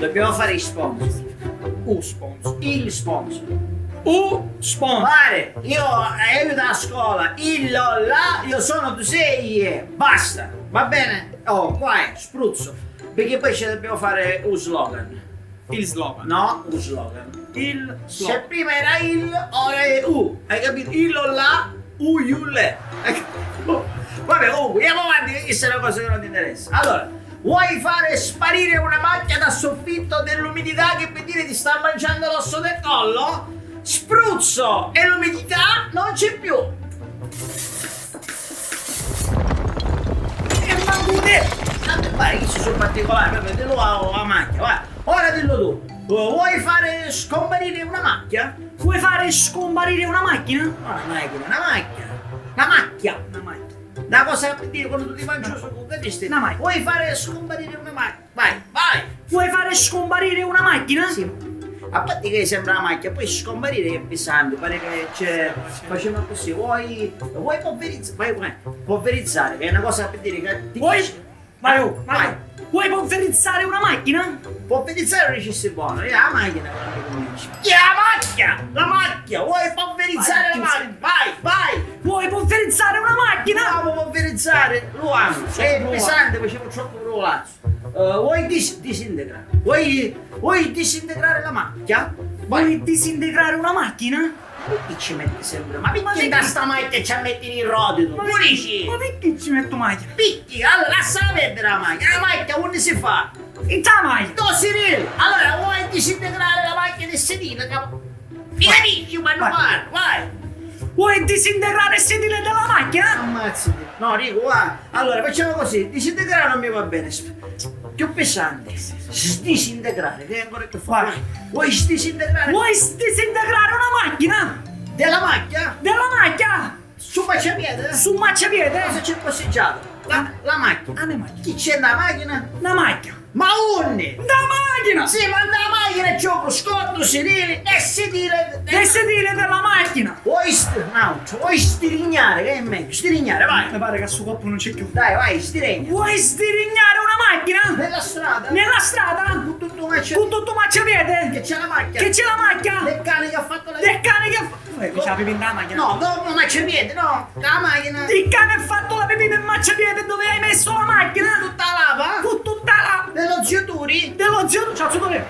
Dobbiamo fare i sponsor. Sponsor. Il sponsor. Sponsor. Pare, io aiuto a scuola, il là, io sono, tu sei, basta, va bene? Oh, qua è, spruzzo, perché poi ci dobbiamo fare un slogan. Il slogan. No, un slogan. Il Se slogan. prima era il, ora è u, hai capito? Il là, you le. Vabbè, comunque, andiamo avanti, che questa è una cosa che non ti interessa. Allora, vuoi fare sparire una macchia dal soffitto dell'umidità che per dire ti sta mangiando l'osso del collo? Spruzzo e l'umidità non c'è più. E manco te. Vai, che ci sono particolari, proprio dillo a macchia, vai. Ora dillo tu. Vuoi fare scomparire una macchia? Vuoi fare scomparire una macchina? No, una macchina, una macchia. Una macchia. Una macchina. Una cosa per dire quando ti mangio su con che Una macchia. Vuoi fare scomparire una macchia? Vai, vai. Vuoi fare scomparire una macchina? Sì. A parte che sembra una macchia, poi scomparire è pesante, pare che c'è. Facciamo così, vuoi polverizzare, polverizzare, che è una cosa per dire che ti Vuoi? dice- Vai, vai. Vuoi polverizzare una macchina? Polverizzare non ci sei buono, è la macchina quella che cominci. Chi è la macchia? La macchia, vuoi polverizzare la macchina? Vai, vai! Vuoi polverizzare una macchina? Andiamo a polverizzare, lo amo, è pesante, facevo troppo rolazzo. Vuoi disintegrare? Vuoi disintegrare la macchia? Vuoi disintegrare una macchina? Perché ci metti sempre? Ma perché da sta macchia ci metti il rodido? Pulisci! Ma perché ci metto macchina? Picchi, allora lasciala perdere la macchina. La macchia come si fa? In ta macchina! No, Cyril! Allora vuoi disintegrare la macchina del sedile? Mi capisci, ma non parlo, vai! Vuoi disintegrare il sedile della macchina? Ammazzati. No, Rico, va. Allora, facciamo così. Disintegrare non mi va bene. Più pesante. Disintegrare, che è ancora più forte. Vuoi disintegrare? Vuoi disintegrare una macchina? Della macchia? Della macchina? Su marciapiede? Su marciapiede? Cosa c'è posteggiato? La macchina. Ah, la macchina. Chi c'è nella macchina? Una macchina. Ma unni! Da macchina! Sì, ma nella macchina c'è uno scotto sedile e sedile. Del sedile della macchina! Vuoi stirignare, che è meglio? Stirignare, vai! Mi pare che a suo corpo non c'è più. Dai, vai, stirigna. Vuoi stirignare una macchina? Nella strada? Nella strada? Con tutto marcia- Con tutto marciapiede? Che c'è la macchina? Che c'è la macchina? Del cane che ha fatto la... Del cane che ha fatto... C'è la pipì nella macchina? No, no, marciapiede, no! La macchina! Il cane ha fatto la pipì nel marciapiede dove hai messo la macchina? Tutta lava? Con tutta la... Dello zio Turi? Dello zio... Ciao, zio Tore.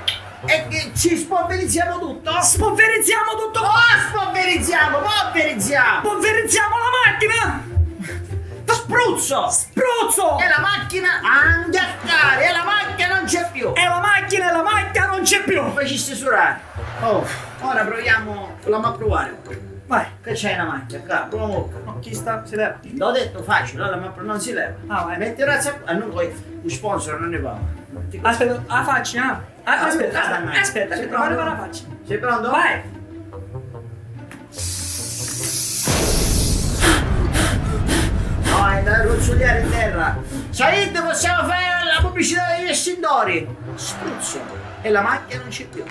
E che ci spolverizziamo tutto? Spolverizziamo tutto qua! Spolverizziamo! Spolverizziamo la macchina! Spruzzo! Spruzzo! E la macchina a ingattare! E la macchina non c'è più! E la macchina non c'è più! Faciste surare! Oh, ora proviamo... Proviamo a provare! Vai! Che c'hai una macchina? Qua, proviamo! No, chi sta? Si leva. L'ho detto facile, allora, ma non si leva! Ah, vai. Metti razza... Ah, non poi... Un sponsor non ne va! Aspetta, la faccia. Aspetta, Sei aspetta, pronto? la faccia. Sei pronto? Vai! No, è da ruzzuliare in terra! Said, possiamo fare la pubblicità degli estintori! Spruzzo! E la macchina non c'è più!